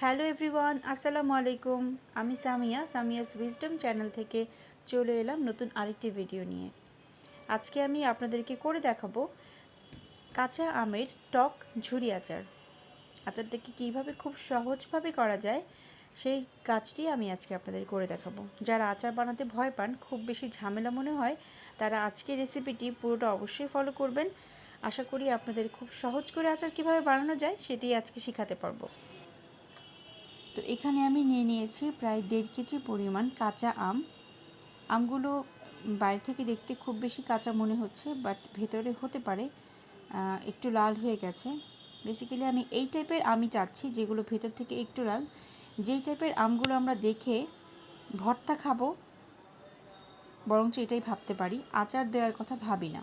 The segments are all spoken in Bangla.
হ্যালো এভরিওয়ান, আসসালামু আলাইকুম। আমি সামিয়াস উইজডম চ্যানেল থেকে চলে এলাম নতুন আরেকটি ভিডিও নিয়ে। আজকে আমি আপনাদেরকে করে দেখাবো কাঁচা আমের টক ঝুরি আচার। আচারটাকে কীভাবে খুব সহজভাবে করা যায় সেই কাজটি আমি আজকে আপনাদের করে দেখাবো। যারা আচার বানাতে ভয় পান, খুব বেশি ঝামেলা মনে হয়, তারা আজকের রেসিপিটি পুরোটা অবশ্যই ফলো করবেন। আশা করি আপনাদের খুব সহজ করে আচার কীভাবে বানানো যায় সেটি আজকে শেখাতে পারবো। তো এখানে আমি নিয়ে নিয়েছি প্রায় 1.5 কেজি পরিমাণ কাঁচা আম। আমগুলো বাইরে থেকে দেখতে খুব বেশি কাঁচা মনে হচ্ছে, বাট ভেতরে হতে পারে একটু লাল হয়ে গেছে। বেসিক্যালি আমি এই টাইপের আমই চাচ্ছি, যেগুলো ভেতর থেকে একটু লাল। যেই টাইপের আমগুলো আমরা দেখে ভর্তা খাবো, বরঞ্চ এটাই ভাবতে পারি, আচার দেওয়ার কথা ভাবি না।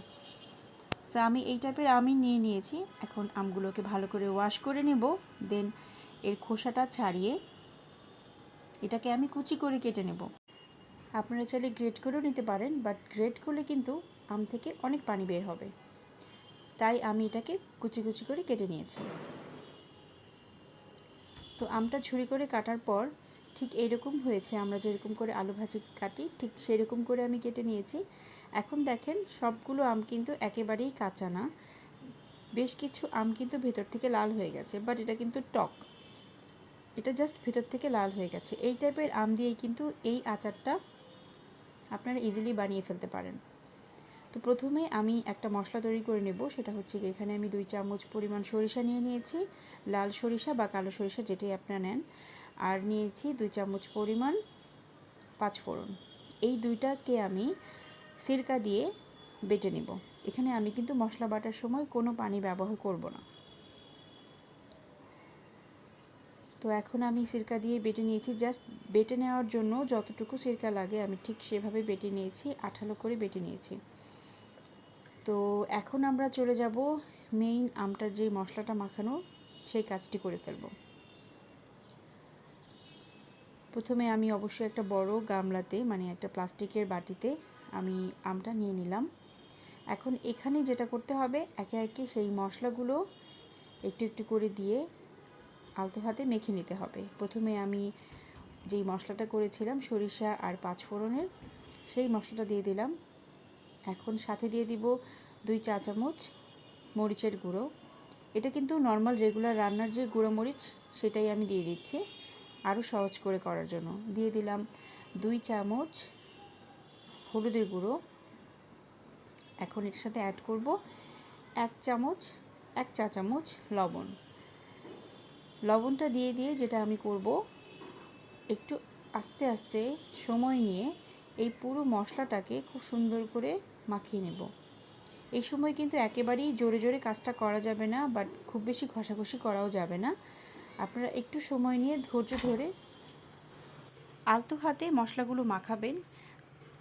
তো আমি এই টাইপের আমই নিয়ে নিয়েছি। এখন আমগুলোকে ভালো করে ওয়াশ করে নেব, দেন এর খোসাটা ছাড়িয়ে এটাকে আমি কুচি করে কেটে নেব। আপনারা চাইলে গ্রেট করেও নিতে পারেন, বাট গ্রেট করলে কিন্তু আম থেকে অনেক পানি বের হবে, তাই আমি এটাকে কুচি কুচি করে কেটে নিয়েছি। তো আমটা ঝুরি করে কাটার পর ঠিক এইরকম হয়েছে, আমরা যেরকম করে আলু ভাজি কাটি ঠিক সেরকম করে আমি কেটে নিয়েছি। এখন দেখেন, সবগুলো আম কিন্তু একেবারেই কাঁচা না, বেশ কিছু আম কিন্তু ভেতর থেকে লাল হয়ে গেছে, বাট এটা কিন্তু টক, এটা জাস্ট ভেতর থেকে লাল হয়ে গেছে। এই টাইপের আম দিয়েই কিন্তু এই আচারটা আপনারা ইজিলি বানিয়ে ফেলতে পারেন। তো প্রথমে আমি একটা মশলা তৈরি করে নেব, সেটা হচ্ছে এখানে আমি 2 চামচ পরিমাণ সরিষা নিয়ে নিয়েছি, লাল সরিষা বা কালো সরিষা যেটাই আপনারা নেন। আর নিয়েছি 2 চামচ পরিমাণ পাঁচফোড়ন। এই দুইটাকে আমি সিরকা দিয়ে বেটে নেব। এখানে আমি কিন্তু মশলা বাটার সময় কোনো পানি ব্যবহার করব না। তো এখন আমি সিরকা দিয়ে বেটে নিয়েছি। জাস্ট বেটে নেওয়ার জন্য যতটুকু সিরকা লাগে আমি ঠিক সেভাবে বেটে নিয়েছি, আঠালো করে বেটে নিয়েছি। তো এখন আমরা চলে যাব মেইন আমটার যে মশলাটা মাখানো সেই কাজটি করে ফেলব। প্রথমে আমি অবশ্যই একটা বড় গামলাতে, মানে একটা প্লাস্টিকের বাটিতে আমি আমটা নিয়ে নিলাম। এখন এখানে যেটা করতে হবে, একে একে সেই মশলাগুলো একটু একটু করে দিয়ে আলতো হাতে মেখে নিতে হবে। প্রথমে আমি যেই মশলাটা করেছিলাম সরিষা আর পাঁচফোড়নের, সেই মশলাটা দিয়ে দিলাম। এখন সাথে দিয়ে দিব 2 চা চামচ মরিচের গুঁড়ো। এটা কিন্তু নর্মাল রেগুলার রান্নার যে গুঁড়ো মরিচ সেটাই আমি দিয়ে দিচ্ছি, আরও সহজ করে করার জন্য। দিয়ে দিলাম 2 চামচ হলুদের গুঁড়ো। এখন এর সাথে অ্যাড করব 1 চা চামচ লবণ। লবণটা দিয়ে যেটা আমি করব, একটু আস্তে আস্তে সময় নিয়ে এই পুরো মশলাটাকে খুব সুন্দর করে মাখিয়ে নেব। এই সময় কিন্তু একেবারেই জোরে জোরে কাজটা করা যাবে না, বাট খুব বেশি ঘষাঘষি করাও যাবে না। আপনারা একটু সময় নিয়ে ধৈর্য ধরে আলতো হাতে মশলাগুলো মাখাবেন।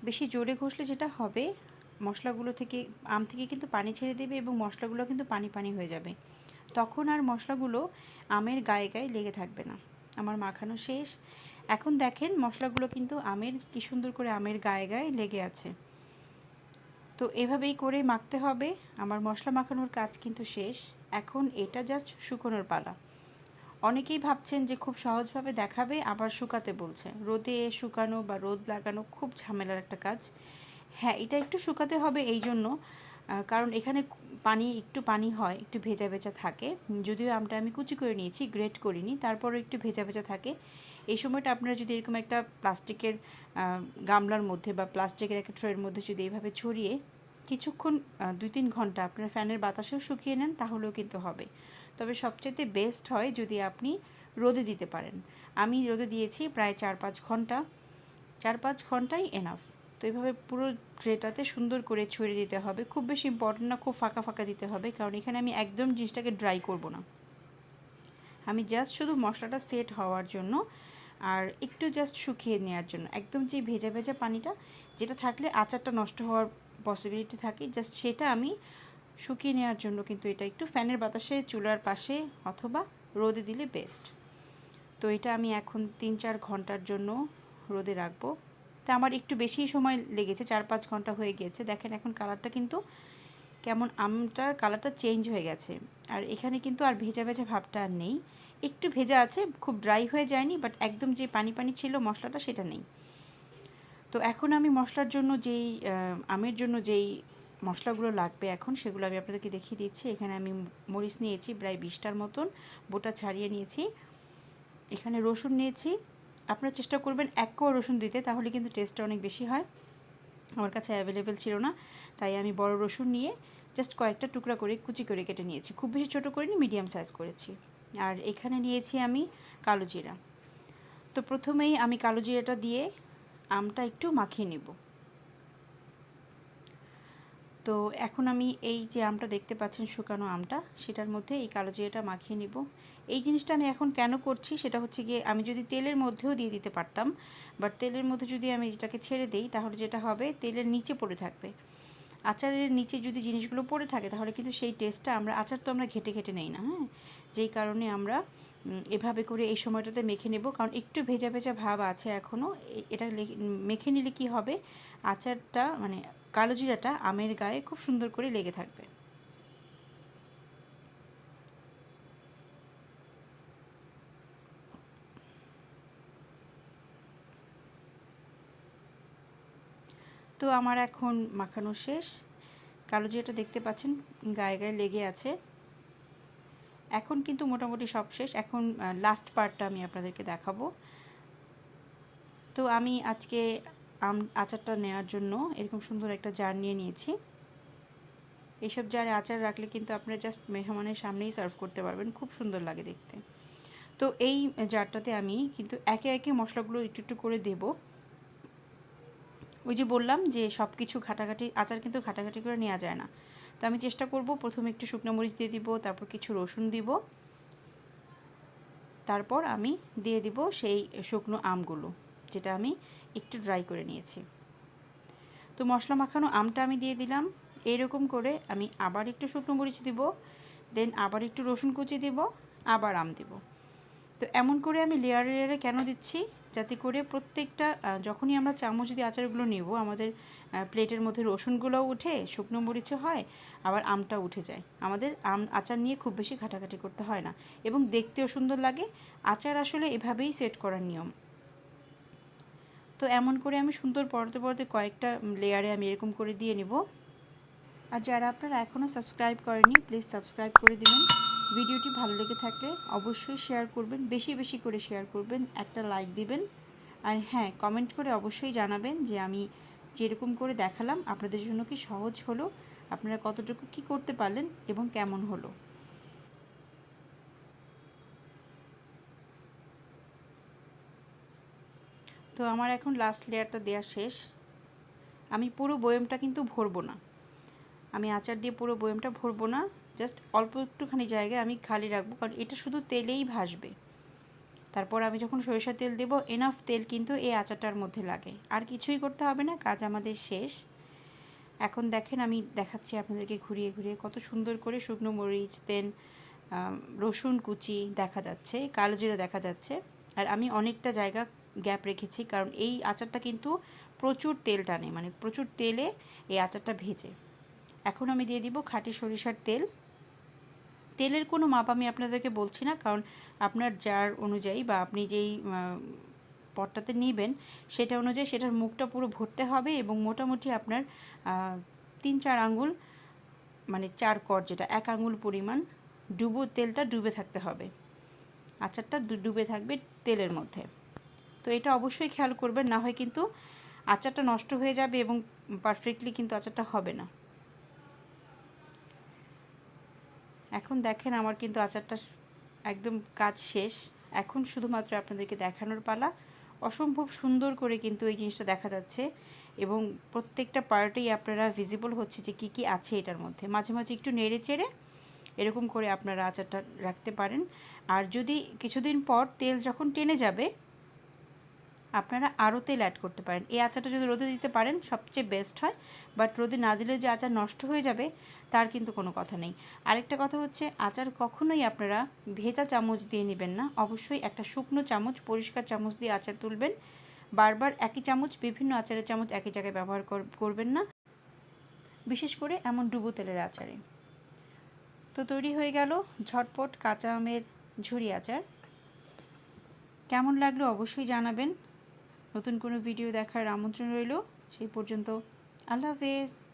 বেশি জোরে ঘষলে যেটা হবে, মশলাগুলো থেকে, আম থেকে কিন্তু পানি ছেড়ে দেবে এবং মশলাগুলো কিন্তু পানি পানি হয়ে যাবে। তখন আর মশলাগুলো আমের গায়ে গায়ে লেগে থাকবে না। আমার মাখানো শেষ। এখন দেখেন মশলাগুলো কিন্তু আমের কি সুন্দর করে আমের গায়ে গায়ে লেগে আছে। তো এভাবেই করে মাখতে হবে। আমার মশলা মাখানোর কাজ কিন্তু শেষ। এখন এটা জাস্ট শুকোনোর পালা। অনেকেই ভাবছেন যে খুব সহজভাবে দেখাবে, আবার শুকাতে বলছে। রোদে শুকানো বা রোদ লাগানো খুব ঝামেলার একটা কাজ। হ্যাঁ, এটা একটু শুকাতে হবে এই জন্য, কারণ এখানে একটু পানি হয়, একটু ভেজা ভেজা থাকে। যদিও আমটা আমি কুচি করে নিয়েছি, গ্রেট করিনি, তারপরও একটু ভেজা ভেজা থাকে। এই সময়টা আপনারা যদি এরকম একটা প্লাস্টিকের গামলার মধ্যে বা প্লাস্টিকের একটা ট্রের মধ্যে যদি এইভাবে ছড়িয়ে কিছুক্ষণ 2-3 ঘন্টা আপনারা ফ্যানের বাতাসেও শুকিয়ে নেন, তাহলেও কিন্তু হবে। তবে সবচেয়ে বেস্ট হয় যদি আপনি রোদে দিতে পারেন। আমি রোদে দিয়েছি প্রায় 4-5 ঘন্টা। 4-5 ঘন্টাই এনাফ। তো এইভাবে পুরো ট্রেটাতে সুন্দর করে ছড়িয়ে দিতে হবে। খুব বেশি ইম্পর্টেন্ট না, খুব ফাঁকা ফাঁকা দিতে হবে, কারণ এখানে আমি একদম জিনিসটাকে ড্রাই করব না। আমি জাস্ট শুধু মশলাটা সেট হওয়ার জন্য আর একটু জাস্ট শুকিয়ে নেওয়ার জন্য, একদম যে ভেজা ভেজা পানিটা যেটা থাকলে আচারটা নষ্ট হওয়ার পসিবিলিটি থাকে, জাস্ট সেটা আমি শুকিয়ে নেওয়ার জন্য কিন্তু এটা একটু ফ্যানের বাতাসে চুলার পাশে অথবা রোদে দিলে বেস্ট। তো এটা আমি এখন 3-4 ঘন্টার জন্য রোদে রাখবো। তা আমার একটু বেশি সময় লেগেছে, 4-5 ঘন্টা হয়ে গিয়েছে। দেখেন এখন কালারটা কিন্তু কেমন, আমটার কালারটা চেঞ্জ হয়ে গেছে। আর এখানে কিন্তু আর ভেজা ভেজা ভাবটা আর নেই। একটু ভেজা আছে, খুব ড্রাই হয়ে যায়নি, বাট একদম যে পানি পানি ছিল মশলাটা সেটা নেই। তো এখন আমি মশলার জন্য যেই আমের জন্য যেই মশলাগুলো লাগবে এখন সেগুলো আমি আপনাদেরকে দেখিয়ে দিচ্ছি। এখানে আমি মরিচ নিয়েছি প্রায় 20টার মতন, বোটা ছাড়িয়ে নিয়েছি। এখানে রসুন নিয়েছি, আপনারা চেষ্টা করবেন 1 কোয়া রসুন দিতে, তাহলে কিন্তু টেস্টটা অনেক বেশি হয়। আমার কাছে অ্যাভেলেবেল ছিল না, তাই আমি বড় রসুন নিয়ে জাস্ট কয়েকটা টুকরা করে কুচি করে কেটে নিয়েছি, খুব বেশি ছোটো করিনি, মিডিয়াম সাইজ করেছি। আর এখানে নিয়েছি আমি কালো জিরা। তো প্রথমেই আমি কালো জিরাটা দিয়ে আমটা একটু মাখিয়ে নেব। তো এখন আমি এই যে আমটা দেখতে পাচ্ছেন শুকানো আমটা, সেটার মধ্যে এই কালো জিরাটা মাখিয়ে নিব। এই জিনিসটা আমি এখন কেন করছি সেটা হচ্ছে গিয়ে, আমি যদি তেলের মধ্যেও দিয়ে দিতে পারতাম, বাট তেলের মধ্যে যদি আমি এটাকে ছেড়ে দিই তাহলে যেটা হবে তেলের নিচে পড়ে থাকবে। আচারের নিচে যদি জিনিসগুলো পড়ে থাকে তাহলে কিন্তু সেই টেস্টটা, আচার তো আমরা ঘেটে ঘেটে নেই না, হ্যাঁ, যেই কারণে আমরা এভাবে করে এই সময়টাতে মেখে নেব, কারণ একটু ভেজা ভেজা ভাব আছে এখনও। এটা মেখে নিলে কি হবে, আচারটা মানে কালো জিরাটা আমের গায়ে খুব সুন্দর করে লেগে থাকবে। তো আমার এখন মাখানো শেষ, কালো জিরাটা দেখতে পাচ্ছেন গায়ে গায়ে লেগে আছে। এখন কিন্তু মোটামুটি সব শেষ, এখন লাস্ট পার্টটা আমি আপনাদেরকে দেখাবো। তো আমি আজকে আচারটা নেওয়ার জন্য এরকম সুন্দর একটা জার নিয়ে নিয়েছি। এইসব জারে আচার রাখলে কিন্তু আপনারা জাস্ট মেহমানের সামনেই সার্ভ করতে পারবেন, খুব সুন্দর লাগে দেখতে। তো এই জারটাতে আমি কিন্তু একে একে মশলাগুলো একটু একটু করে দেব। ওই যে বললাম যে সব কিছু ঘাটাঘাটি, আচার কিন্তু ঘাটাঘাটি করে নেওয়া যায় না। তো আমি চেষ্টা করব প্রথমে একটু শুকনো মরিচ দিয়ে দিব, তারপর কিছু রসুন দিব, তারপর আমি দিয়ে দিব সেই শুকনো আমগুলো যেটা আমি একটু ড্রাই করে নিয়েছি। তো মশলা মাখানো আমটা আমি দিয়ে দিলাম। এরকম করে আমি আবার একটু শুকনো মরিচ দিব, দেন আবার একটু রসুন কুচি দিব, আবার আম দিব। তো এমন করে আমি লেয়ারে লেয়ারে কেন দিচ্ছি, যাতে করে প্রত্যেকটা যখনই আমরা চামচ দিয়ে আচারগুলো নেব, আমাদের প্লেটের মধ্যে রসুনগুলোও উঠে, শুকনো মরিচও হয়, আবার আমটা উঠে যায়। আমাদের আচার নিয়ে খুব বেশি ঘাটাঘাটি করতে হয় না, এবং দেখতেও সুন্দর লাগে। আচার আসলে এভাবেই সেট করার নিয়ম। তো এমন করে আমি সুন্দর পরতে পরতে কয়েকটা লেয়ারে আমি এরকম করে দিয়ে নিব। আর যারা আপনারা এখনও সাবস্ক্রাইব করেনি, প্লিজ সাবস্ক্রাইব করে দিবেন। ভিডিওটি ভালো লেগে থাকলে অবশ্যই শেয়ার করবেন, বেশি বেশি করে শেয়ার করবেন, একটা লাইক দিবেন। আর হ্যাঁ, কমেন্ট করে অবশ্যই জানাবেন যে আমি যেরকম করে দেখালাম আপনাদের জন্য কি সহজ হলো, আপনারা কতটুকু কি করতে পারলেন এবং কেমন হলো। তো আমার এখন লাস্ট লেয়ারটা দেওয়া শেষ। আমি পুরো বয়মটা কিন্তু ভরবো না, আমি আচার দিয়ে পুরো বয়মটা ভরবো না, জাস্ট অল্প একটুখানি জায়গায় আমি খালি রাখবো, কারণ এটা শুধু তেলেই ভাসবে। তারপর আমি যখন সরিষার তেল দেব, এনাফ তেল কিন্তু এই আচারটার মধ্যে লাগে, আর কিছুই করতে হবে না, কাজ আমাদের শেষ। এখন দেখেন আমি দেখাচ্ছি আপনাদেরকে ঘুরিয়ে ঘুরিয়ে, কত সুন্দর করে শুকনো মরিচ, দেন রসুন কুচি দেখা যাচ্ছে, কালো জিরা দেখা যাচ্ছে। আর আমি অনেকটা জায়গা গ্যাপ রেখেছি, কারণ এই আচারটা কিন্তু প্রচুর তেল টানে, মানে প্রচুর তেলে এই আচারটা ভেজে। এখন আমি দিয়ে দিব খাঁটি সরিষার তেল। তেলের কোনো মাপ আমি আপনাদেরকে বলছি না, কারণ আপনার জার অনুযায়ী বা আপনি যেই পটটাতে নেবেন সেটা অনুযায়ী সেটার মুখটা পুরো ভরতে হবে, এবং মোটামুটি আপনার 3-4 আঙ্গুল, মানে 4 কর যেটা 1 আঙ্গুল পরিমাণ তেলটা ডুবে থাকতে হবে, আচারটা ডুবে থাকবে তেলের মধ্যে। তো এটা অবশ্যই খেয়াল করবেন, না হয় কিন্তু আচারটা নষ্ট হয়ে যাবে এবং পারফেক্টলি কিন্তু আচারটা হবে না। এখন দেখেন আমার কিন্তু আচারটা একদম কাজ শেষ, এখন শুধুমাত্র আপনাদেরকে দেখানোর পালা। অসম্ভব সুন্দর করে কিন্তু এই জিনিসটা দেখা যাচ্ছে, এবং প্রত্যেকটা পার্টেই আপনারা ভিজিবল হচ্ছে যে কী কী আছে এটার মধ্যে। মাঝে মাঝে একটু নেড়ে চেড়ে এরকম করে আপনারা আচারটা রাখতে পারেন। আর যদি কিছুদিন পর তেল যখন টেনে যাবে, আপনারা আরও তেল অ্যাড করতে পারেন। এই আচারটা যদি রোদে দিতে পারেন সবচেয়ে বেস্ট হয়, বাট রোদে না দিলে যে আচার নষ্ট হয়ে যাবে তার কিন্তু কোনো কথা নেই। আরেকটা কথা হচ্ছে, আচার কখনোই আপনারা ভেজা চামচ দিয়ে নেবেন না, অবশ্যই একটা শুকনো চামচ, পরিষ্কার চামচ দিয়ে আচার তুলবেন। বারবার একই চামচ, বিভিন্ন আচারের চামচ একই জায়গায় ব্যবহার করবেন না, বিশেষ করে এমন ডুবো তেলের আচারে। তো তৈরি হয়ে গেল ঝটপট কাঁচা আমের ঝুরি আচার। কেমন লাগলো অবশ্যই জানাবেন। নতুন কোনো ভিডিও দেখার আমন্ত্রণ রইল। সেই পর্যন্ত আল্লাহ হাফেজ।